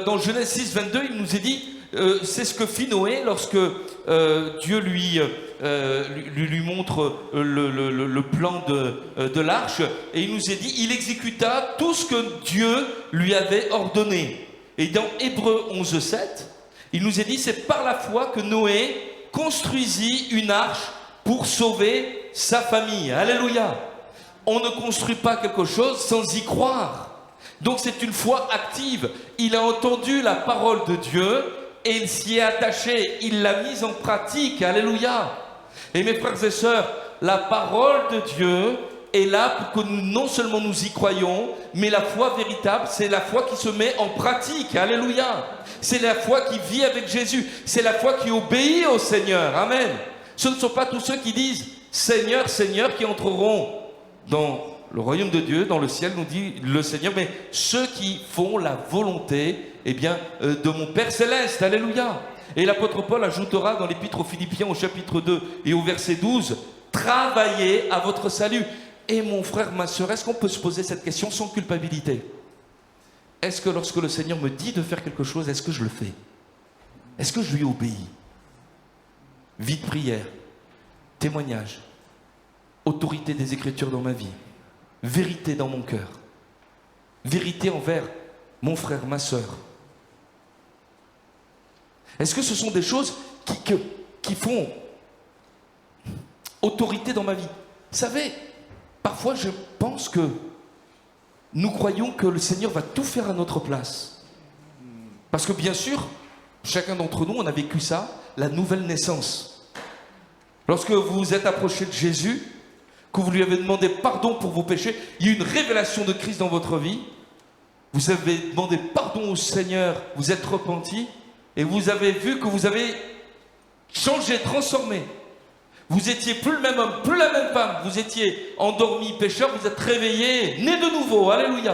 Dans Genèse 6, 22, il nous est dit, c'est ce que fit Noé lorsque Dieu lui montre le plan de l'arche. Et il nous est dit, il exécuta tout ce que Dieu lui avait ordonné. Et dans Hébreux 11, 7, il nous est dit, c'est par la foi que Noé construisit une arche pour sauver sa famille. Alléluia. On ne construit pas quelque chose sans y croire. Donc c'est une foi active. Il a entendu la parole de Dieu et il s'y est attaché. Il l'a mise en pratique. Alléluia. Et mes frères et sœurs, la parole de Dieu est là pour que nous, non seulement nous y croyons, mais la foi véritable, c'est la foi qui se met en pratique. Alléluia. C'est la foi qui vit avec Jésus. C'est la foi qui obéit au Seigneur. Amen. Ce ne sont pas tous ceux qui disent « Seigneur, Seigneur » qui entreront dans le royaume de Dieu, dans le ciel, nous dit le Seigneur, mais ceux qui font la volonté, eh bien, de mon Père Céleste. Alléluia. Et l'apôtre Paul ajoutera dans l'épître aux Philippiens au chapitre 2 et au verset 12, « Travaillez à votre salut ». Et mon frère, ma soeur, est-ce qu'on peut se poser cette question sans culpabilité? est-ce que lorsque le Seigneur me dit de faire quelque chose, est-ce que je le fais? Est-ce que je lui obéis? Vie de prière, témoignage, autorité des Écritures dans ma vie, vérité dans mon cœur, vérité envers mon frère, ma sœur. Est-ce que ce sont des choses qui font autorité dans ma vie? Vous savez, parfois je pense que nous croyons que le Seigneur va tout faire à notre place. Parce que bien sûr, chacun d'entre nous, on a vécu ça, la nouvelle naissance. Lorsque vous vous êtes approché de Jésus, que vous lui avez demandé pardon pour vos péchés, il y a eu une révélation de Christ dans votre vie. Vous avez demandé pardon au Seigneur, vous êtes repenti, et vous avez vu que vous avez changé, transformé. Vous étiez plus le même homme, plus la même femme. Vous étiez endormi, pécheur, vous êtes réveillé, né de nouveau. Alléluia.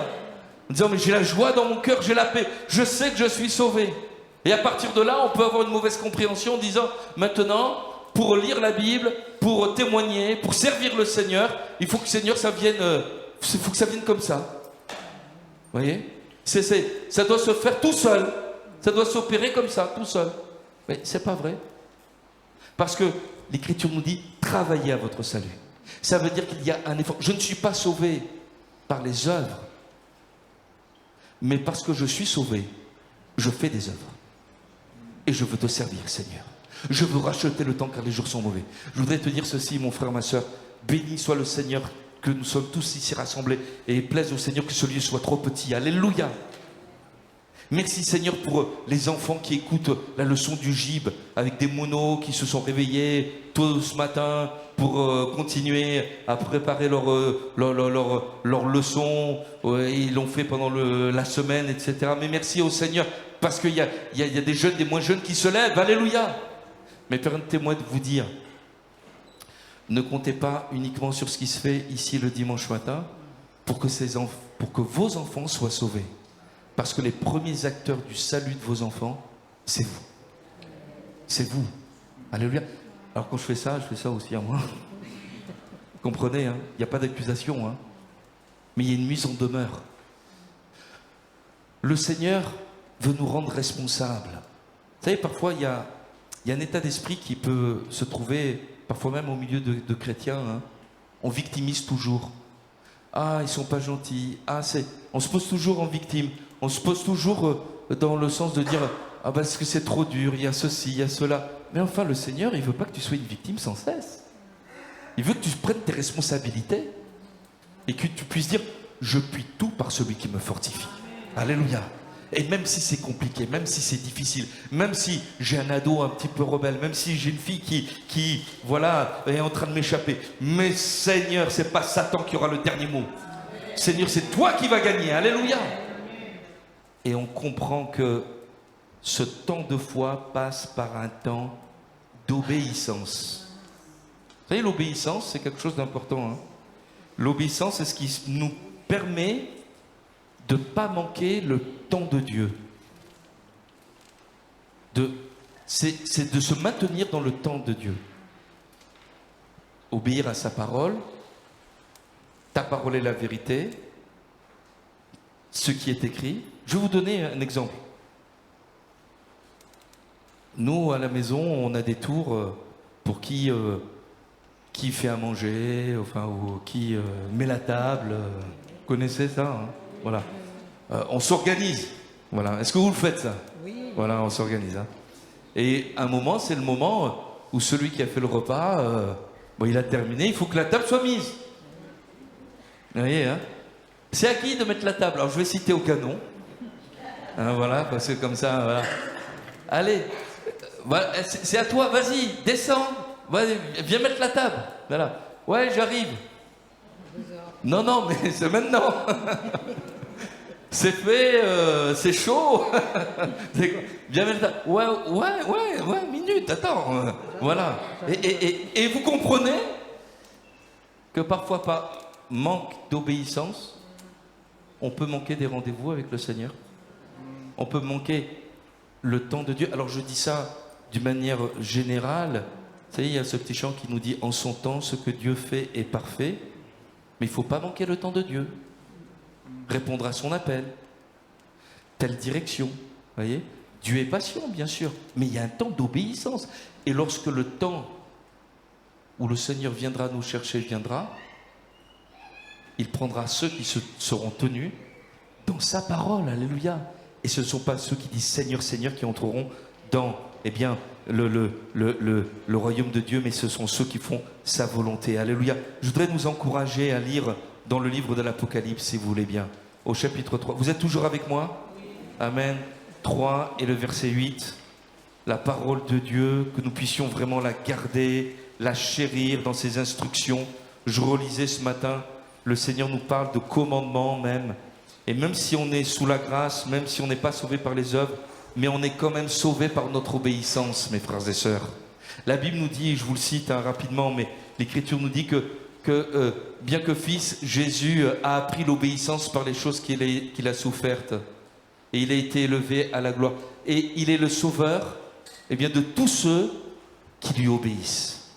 En disant, mais j'ai la joie dans mon cœur, j'ai la paix. Je sais que je suis sauvé. Et à partir de là, on peut avoir une mauvaise compréhension en disant, maintenant, pour lire la Bible, pour témoigner, pour servir le Seigneur, il faut que le Seigneur, ça vienne, faut que ça vienne comme ça. Vous voyez? Ça doit se faire tout seul. Ça doit s'opérer comme ça, tout seul. Mais c'est pas vrai. Parce que l'Écriture nous dit, travaillez à votre salut. Ça veut dire qu'il y a un effort. Je ne suis pas sauvé par les œuvres, mais parce que je suis sauvé, je fais des œuvres. Et je veux te servir, Seigneur. Je veux racheter le temps car les jours sont mauvais. Je voudrais te dire ceci, mon frère, ma soeur. Béni soit le Seigneur, que nous sommes tous ici rassemblés. Et plaise au Seigneur que ce lieu soit trop petit. Alléluia. Merci Seigneur pour les enfants qui écoutent la leçon du gibes avec des monos qui se sont réveillés tôt ce matin pour continuer à préparer leur leçon. Ils l'ont fait pendant la semaine, etc. Mais merci au Seigneur parce qu'il y a des jeunes, des moins jeunes qui se lèvent. Alléluia. Mais permettez-moi de vous dire, ne comptez pas uniquement sur ce qui se fait ici le dimanche matin pour que vos enfants soient sauvés. Parce que les premiers acteurs du salut de vos enfants, c'est vous. C'est vous. Alléluia. Alors quand je fais ça aussi à moi. Comprenez, hein, il n'y a pas d'accusation, hein, mais il y a une mise en demeure. Le Seigneur veut nous rendre responsables. Vous savez, parfois, il y a un état d'esprit qui peut se trouver, parfois même au milieu de chrétiens. Hein. On victimise toujours. Ah, ils ne sont pas gentils. Ah, on se pose toujours en victime. On se pose toujours dans le sens de dire « Ah, parce que c'est trop dur, il y a ceci, il y a cela. » Mais enfin, le Seigneur, il ne veut pas que tu sois une victime sans cesse. Il veut que tu prennes tes responsabilités et que tu puisses dire « Je puis tout par celui qui me fortifie. » Alléluia. Et même si c'est compliqué, même si c'est difficile, même si j'ai un ado un petit peu rebelle, même si j'ai une fille qui voilà, est en train de m'échapper, mais Seigneur, c'est pas Satan qui aura le dernier mot. Seigneur, c'est toi qui vas gagner. Alléluia. Et on comprend que ce temps de foi passe par un temps d'obéissance. Vous savez, l'obéissance, c'est quelque chose d'important. Hein. L'obéissance, c'est ce qui nous permet de ne pas manquer le temps de Dieu. C'est de se maintenir dans le temps de Dieu. Obéir à sa parole. Ta parole est la vérité. Ce qui est écrit. Je vais vous donner un exemple. Nous, à la maison, on a des tours pour qui fait à manger, enfin, ou qui met la table. Vous connaissez ça, hein? Voilà. On s'organise. Voilà. Est-ce que vous le faites, ça? Oui. Voilà, on s'organise. Hein. Et un moment, c'est le moment où celui qui a fait le repas, il a terminé, il faut que la table soit mise. Vous voyez, hein? C'est à qui de mettre la table? Alors, je vais citer au canon. Hein, voilà, parce que comme ça, voilà. Allez, voilà, c'est à toi, vas-y, descends, viens mettre la table. Voilà. Ouais, j'arrive. Non, mais c'est maintenant. C'est fait, c'est chaud. Viens mettre la table. Ouais, minute, attends. Voilà. Et vous comprenez que parfois, par manque d'obéissance, on peut manquer des rendez-vous avec le Seigneur. On peut manquer le temps de Dieu. Alors je dis ça d'une manière générale. Vous savez, il y a ce petit chant qui nous dit « En son temps, ce que Dieu fait est parfait ». Mais il ne faut pas manquer le temps de Dieu. Répondre à son appel. telle direction. Voyez, Dieu est patient, bien sûr, mais il y a un temps d'obéissance. Et lorsque le temps où le Seigneur viendra nous chercher viendra, il prendra ceux qui seront tenus dans sa parole. Alléluia. Et ce ne sont pas ceux qui disent Seigneur, Seigneur qui entreront dans le royaume de Dieu, mais ce sont ceux qui font sa volonté. Alléluia. Je voudrais nous encourager à lire dans le livre de l'Apocalypse, si vous voulez bien, au chapitre 3. Vous êtes toujours avec moi? Amen. 3 et le verset 8. La parole de Dieu, que nous puissions vraiment la garder, la chérir dans ses instructions. Je relisais ce matin, le Seigneur nous parle de commandements même. Et même si on est sous la grâce, même si on n'est pas sauvé par les œuvres, mais on est quand même sauvé par notre obéissance, mes frères et sœurs. La Bible nous dit, je vous le cite rapidement, mais l'Écriture nous dit que bien que fils, Jésus a appris l'obéissance par les choses qu'il a souffertes. Et il a été élevé à la gloire. Et il est le sauveur de tous ceux qui lui obéissent.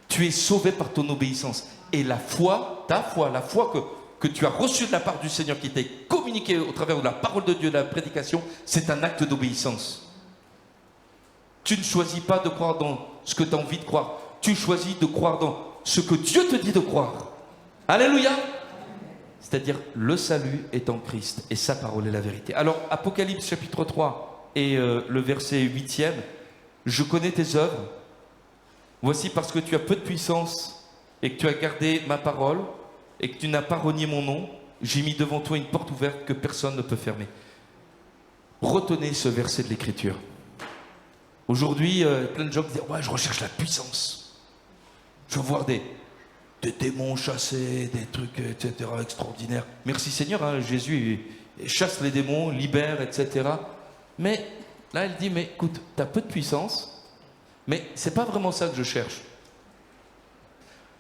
Tu es sauvé par ton obéissance. Et la foi, ta foi, la foi que tu as reçue de la part du Seigneur, qui t'est communiquée au travers de la parole de Dieu, de la prédication, c'est un acte d'obéissance. Tu ne choisis pas de croire dans ce que tu as envie de croire. Tu choisis de croire dans ce que Dieu te dit de croire. Alléluia. C'est-à-dire, le salut est en Christ et sa parole est la vérité. Alors, Apocalypse chapitre 3 et le verset 8e. Je connais tes œuvres. Voici parce que tu as peu de puissance et que tu as gardé ma parole et que tu n'as pas renié mon nom, j'ai mis devant toi une porte ouverte que personne ne peut fermer. Retenez ce verset de l'Écriture. Aujourd'hui, plein de gens qui disent « Ouais, je recherche la puissance. Je veux voir des démons chassés, des trucs, etc. extraordinaires. » Merci Seigneur, hein, Jésus chasse les démons, libère, etc. Mais là, il dit « Mais écoute, tu as peu de puissance, mais c'est pas vraiment ça que je cherche.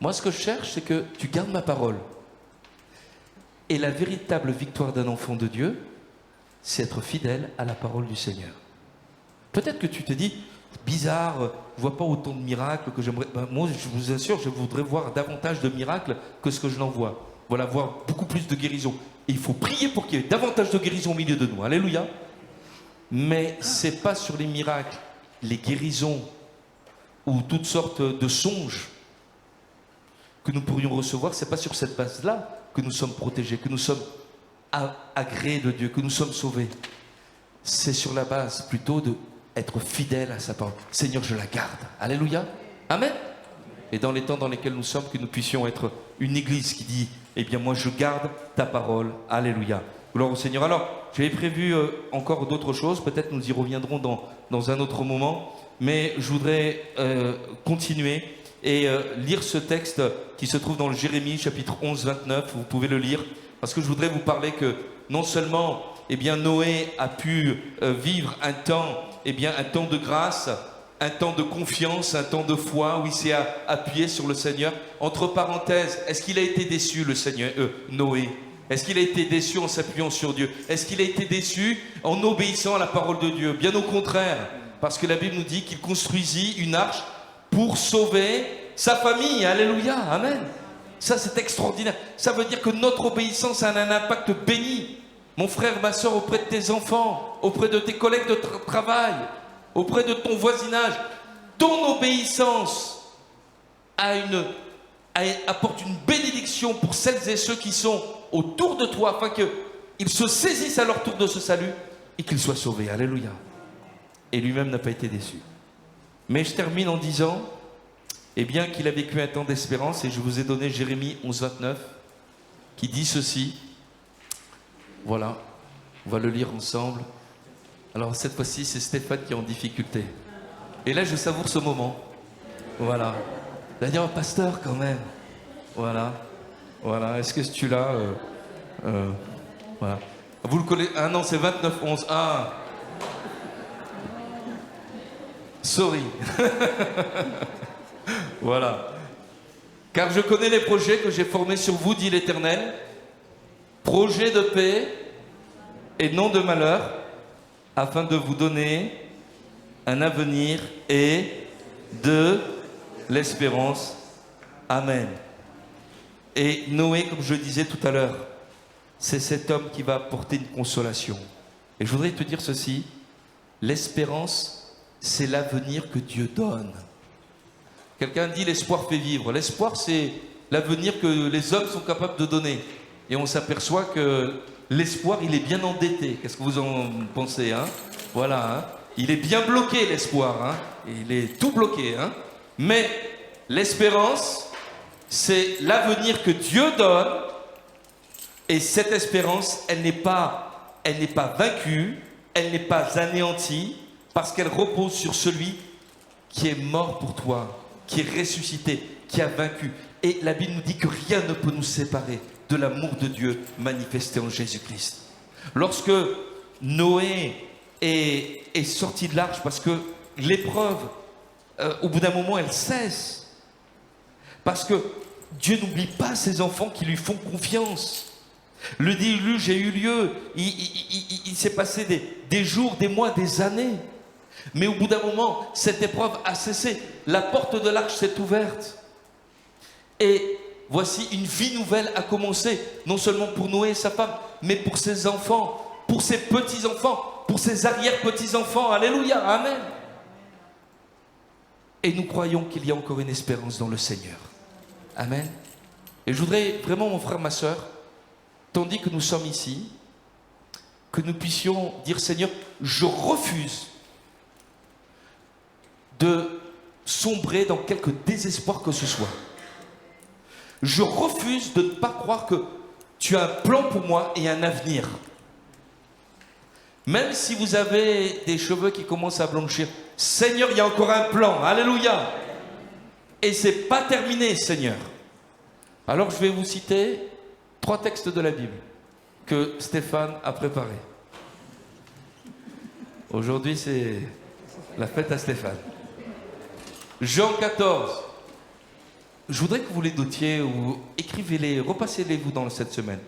Moi, ce que je cherche, c'est que tu gardes ma parole. Et la véritable victoire d'un enfant de Dieu, c'est être fidèle à la parole du Seigneur. » Peut-être que tu te dis, bizarre, je ne vois pas autant de miracles que j'aimerais. Ben, moi, je vous assure, je voudrais voir davantage de miracles que ce que je n'en vois. Voilà, voir beaucoup plus de guérisons. Et il faut prier pour qu'il y ait davantage de guérisons au milieu de nous. Alléluia. Mais ce n'est pas sur les miracles, les guérisons ou toutes sortes de songes que nous pourrions recevoir. Ce n'est pas sur cette base-là que nous sommes protégés, que nous sommes agréés de Dieu, que nous sommes sauvés. C'est sur la base plutôt d'être fidèle à sa parole. Seigneur, je la garde. Alléluia. Amen. Et dans les temps dans lesquels nous sommes, que nous puissions être une église qui dit, eh bien moi je garde ta parole. Alléluia. Gloire au Seigneur. Alors, j'avais prévu encore d'autres choses. Peut-être nous y reviendrons dans un autre moment. Mais je voudrais continuer et lire ce texte qui se trouve dans le Jérémie, chapitre 11, 29. Vous pouvez le lire. Parce que je voudrais vous parler que non seulement Noé a pu vivre un temps de grâce, un temps de confiance, un temps de foi où il s'est appuyé sur le Seigneur. Entre parenthèses, est-ce qu'il a été déçu, le Seigneur, Noé? Est-ce qu'il a été déçu en s'appuyant sur Dieu? Est-ce qu'il a été déçu en obéissant à la parole de Dieu? Bien au contraire, parce que la Bible nous dit qu'il construisit une arche pour sauver sa famille. Alléluia, amen. Ça, c'est extraordinaire. Ça veut dire que notre obéissance a un impact béni. Mon frère, ma soeur, auprès de tes enfants, auprès de tes collègues de travail, auprès de ton voisinage, ton obéissance apporte une bénédiction pour celles et ceux qui sont autour de toi, afin qu'ils se saisissent à leur tour de ce salut et qu'ils soient sauvés. Alléluia. Et lui-même n'a pas été déçu. Mais je termine en disant, qu'il a vécu un temps d'espérance, et je vous ai donné Jérémie 11, 29, qui dit ceci. Voilà, on va le lire ensemble. Alors cette fois-ci, c'est Stéphane qui est en difficulté. Et là, je savoure ce moment. Voilà. D'ailleurs, pasteur, quand même. Voilà. Voilà. Est-ce que tu l'as voilà. Vous le connaissez? Ah non, c'est 29, 11. Ah. Sorry. Voilà. Car je connais les projets que j'ai formés sur vous, dit l'Éternel. Projet de paix et non de malheur, afin de vous donner un avenir et de l'espérance. Amen. Et Noé, comme je disais tout à l'heure, c'est cet homme qui va apporter une consolation. Et je voudrais te dire ceci, l'espérance, c'est l'avenir que Dieu donne. Quelqu'un dit l'espoir fait vivre. L'espoir, c'est l'avenir que les hommes sont capables de donner. Et on s'aperçoit que l'espoir, il est bien endetté. Qu'est-ce que vous en pensez, hein? Voilà, hein? Il est bien bloqué, l'espoir, hein? Il est tout bloqué, hein? Mais l'espérance, c'est l'avenir que Dieu donne. Et cette espérance, elle n'est pas vaincue, elle n'est pas anéantie, parce qu'elle repose sur celui qui est mort pour toi, qui est ressuscité, qui a vaincu. Et la Bible nous dit que rien ne peut nous séparer de l'amour de Dieu manifesté en Jésus-Christ. Lorsque Noé est sorti de l'arche, parce que l'épreuve, au bout d'un moment, elle cesse. Parce que Dieu n'oublie pas ses enfants qui lui font confiance. Le déluge a eu lieu, il s'est passé des jours, des mois, des années. Mais au bout d'un moment, cette épreuve a cessé. La porte de l'arche s'est ouverte. Et voici une vie nouvelle a commencé, non seulement pour Noé et sa femme, mais pour ses enfants, pour ses petits-enfants, pour ses arrière-petits-enfants. Alléluia, amen. Et nous croyons qu'il y a encore une espérance dans le Seigneur. Amen. Et je voudrais vraiment, mon frère, ma soeur, tandis que nous sommes ici, que nous puissions dire, Seigneur, je refuse de sombrer dans quelque désespoir que ce soit. Je refuse de ne pas croire que tu as un plan pour moi et un avenir. Même si vous avez des cheveux qui commencent à blanchir, Seigneur, il y a encore un plan. Alléluia. Et c'est pas terminé, Seigneur. Alors je vais vous citer 3 textes de la Bible que Stéphane a préparés. Aujourd'hui, c'est la fête à Stéphane. Jean 14. Je voudrais que vous les notiez ou écrivez-les, repassez-les-vous dans cette semaine.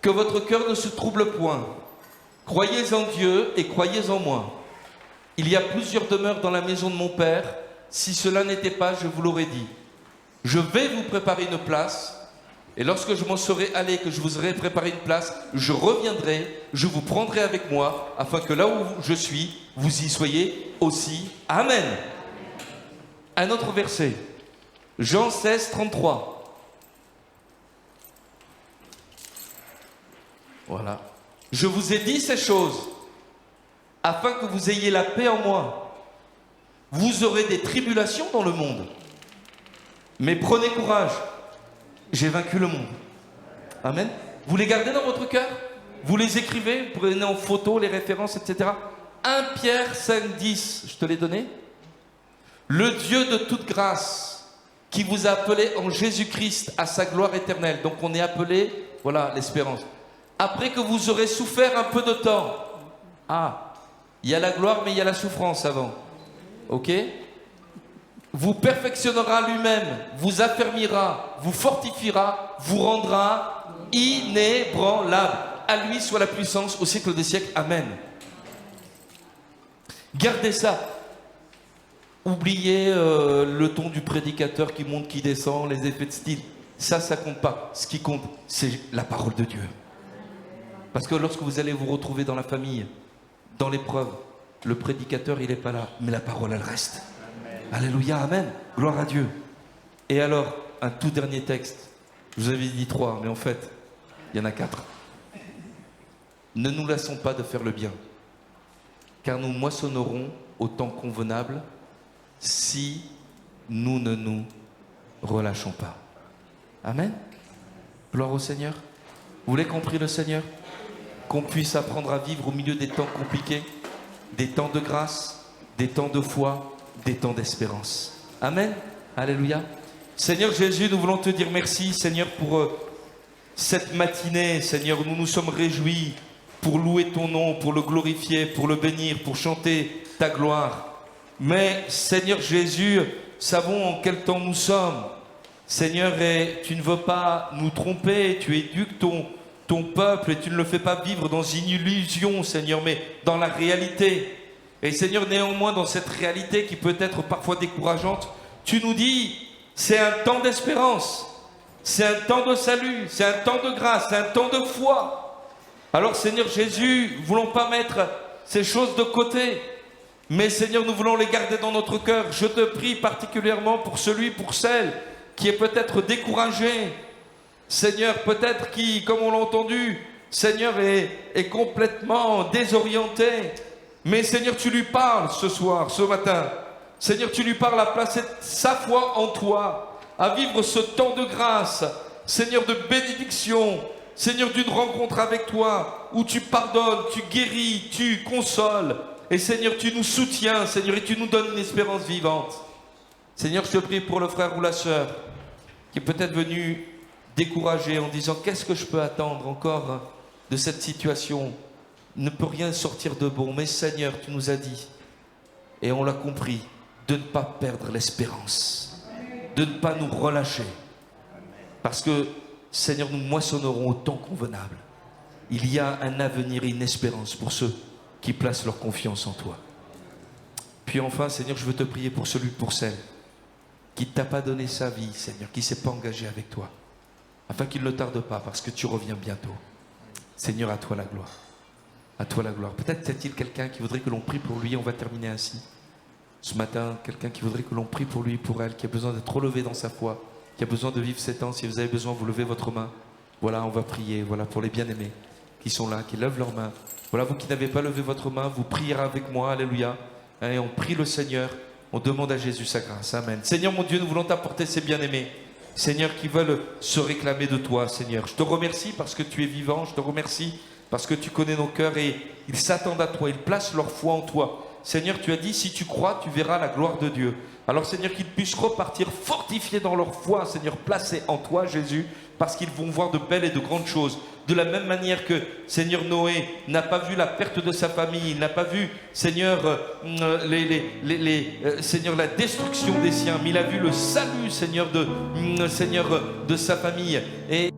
Que votre cœur ne se trouble point. Croyez en Dieu et croyez en moi. Il y a plusieurs demeures dans la maison de mon Père. Si cela n'était pas, je vous l'aurais dit. Je vais vous préparer une place. Et lorsque je m'en serai allé, que je vous aurai préparé une place, je reviendrai, je vous prendrai avec moi, afin que là où je suis, vous y soyez aussi. Amen. Un autre verset. Jean 16, 33. Voilà. Je vous ai dit ces choses, afin que vous ayez la paix en moi. Vous aurez des tribulations dans le monde. Mais prenez courage. J'ai vaincu le monde. Amen. Vous les gardez dans votre cœur? Vous les écrivez? Vous prenez en photo les références, etc. 1 Pierre 5, 10. Je te l'ai donné. Le Dieu de toute grâce, qui vous a appelé en Jésus-Christ à sa gloire éternelle. Donc on est appelé, voilà l'espérance. Après que vous aurez souffert un peu de temps. Ah, il y a la gloire mais il y a la souffrance avant. Ok? Vous perfectionnera lui-même, vous affermira, vous fortifiera, vous rendra inébranlable. À lui soit la puissance au siècle des siècles. Amen. Gardez ça. Oubliez le ton du prédicateur qui monte, qui descend, les effets de style. Ça compte pas. Ce qui compte, c'est la parole de Dieu. Parce que lorsque vous allez vous retrouver dans la famille, dans l'épreuve, le prédicateur, il n'est pas là, mais la parole, elle reste. Alléluia, amen. Gloire à Dieu. Et alors, un tout dernier texte. Je vous avais dit 3, mais en fait, il y en a 4. Ne nous lassons pas de faire le bien, car nous moissonnerons au temps convenable si nous ne nous relâchons pas. Amen. Gloire au Seigneur. Vous voulez qu'on prie le Seigneur? Qu'on puisse apprendre à vivre au milieu des temps compliqués, des temps de grâce, des temps de foi, des temps d'espérance. Amen. Alléluia. Seigneur Jésus, nous voulons te dire merci, Seigneur, pour cette matinée. Seigneur, nous nous sommes réjouis pour louer ton nom, pour le glorifier, pour le bénir, pour chanter ta gloire. Mais, Seigneur Jésus, savons en quel temps nous sommes. Seigneur, et tu ne veux pas nous tromper, tu éduques ton peuple et tu ne le fais pas vivre dans une illusion, Seigneur, mais dans la réalité. Et Seigneur, néanmoins, dans cette réalité qui peut être parfois décourageante, tu nous dis, c'est un temps d'espérance, c'est un temps de salut, c'est un temps de grâce, c'est un temps de foi. Alors Seigneur Jésus, ne voulons pas mettre ces choses de côté, mais Seigneur, nous voulons les garder dans notre cœur. Je te prie particulièrement pour celui, pour celle qui est peut-être découragé, Seigneur, peut-être qui, comme on l'a entendu, Seigneur, est complètement désorienté. Mais Seigneur, tu lui parles ce soir, ce matin. Seigneur, tu lui parles à placer sa foi en toi, à vivre ce temps de grâce, Seigneur, de bénédiction, Seigneur, d'une rencontre avec toi, où tu pardonnes, tu guéris, tu consoles. Et Seigneur, tu nous soutiens, Seigneur, et tu nous donnes une espérance vivante. Seigneur, je te prie pour le frère ou la sœur qui est peut-être venu découragé en disant « Qu'est-ce que je peux attendre encore de cette situation ? Ne peut rien sortir de bon. » Mais Seigneur, tu nous as dit, et on l'a compris, de ne pas perdre l'espérance, de ne pas nous relâcher. Parce que, Seigneur, nous moissonnerons au temps convenable. Il y a un avenir et une espérance pour ceux qui placent leur confiance en toi. Puis enfin, Seigneur, je veux te prier pour celui, pour celle qui ne t'a pas donné sa vie, Seigneur, qui ne s'est pas engagé avec toi, afin qu'il ne tarde pas, parce que tu reviens bientôt. Seigneur, à toi la gloire. À toi la gloire. Peut-être y a-t-il quelqu'un qui voudrait que l'on prie pour lui. On va terminer ainsi. Ce matin, quelqu'un qui voudrait que l'on prie pour lui, pour elle, qui a besoin d'être relevé dans sa foi, qui a besoin de vivre ces temps. Si vous avez besoin, vous levez votre main. Voilà, on va prier. Voilà, pour les bien-aimés qui sont là, qui lèvent leurs mains. Voilà, vous qui n'avez pas levé votre main, vous prierez avec moi. Alléluia. Et on prie le Seigneur. On demande à Jésus sa grâce. Amen. Seigneur, mon Dieu, nous voulons t'apporter ces bien-aimés. Seigneur, qui veulent se réclamer de toi, Seigneur. Je te remercie parce que tu es vivant. Je te remercie parce que tu connais nos cœurs et ils s'attendent à toi. Ils placent leur foi en toi. Seigneur, tu as dit, si tu crois, tu verras la gloire de Dieu. Alors, Seigneur, qu'ils puissent repartir fortifiés dans leur foi, Seigneur, placés en toi, Jésus, parce qu'ils vont voir de belles et de grandes choses. De la même manière que, Seigneur, Noé n'a pas vu la perte de sa famille, il n'a pas vu, Seigneur, Seigneur, la destruction des siens, mais il a vu le salut, Seigneur, de sa famille. Et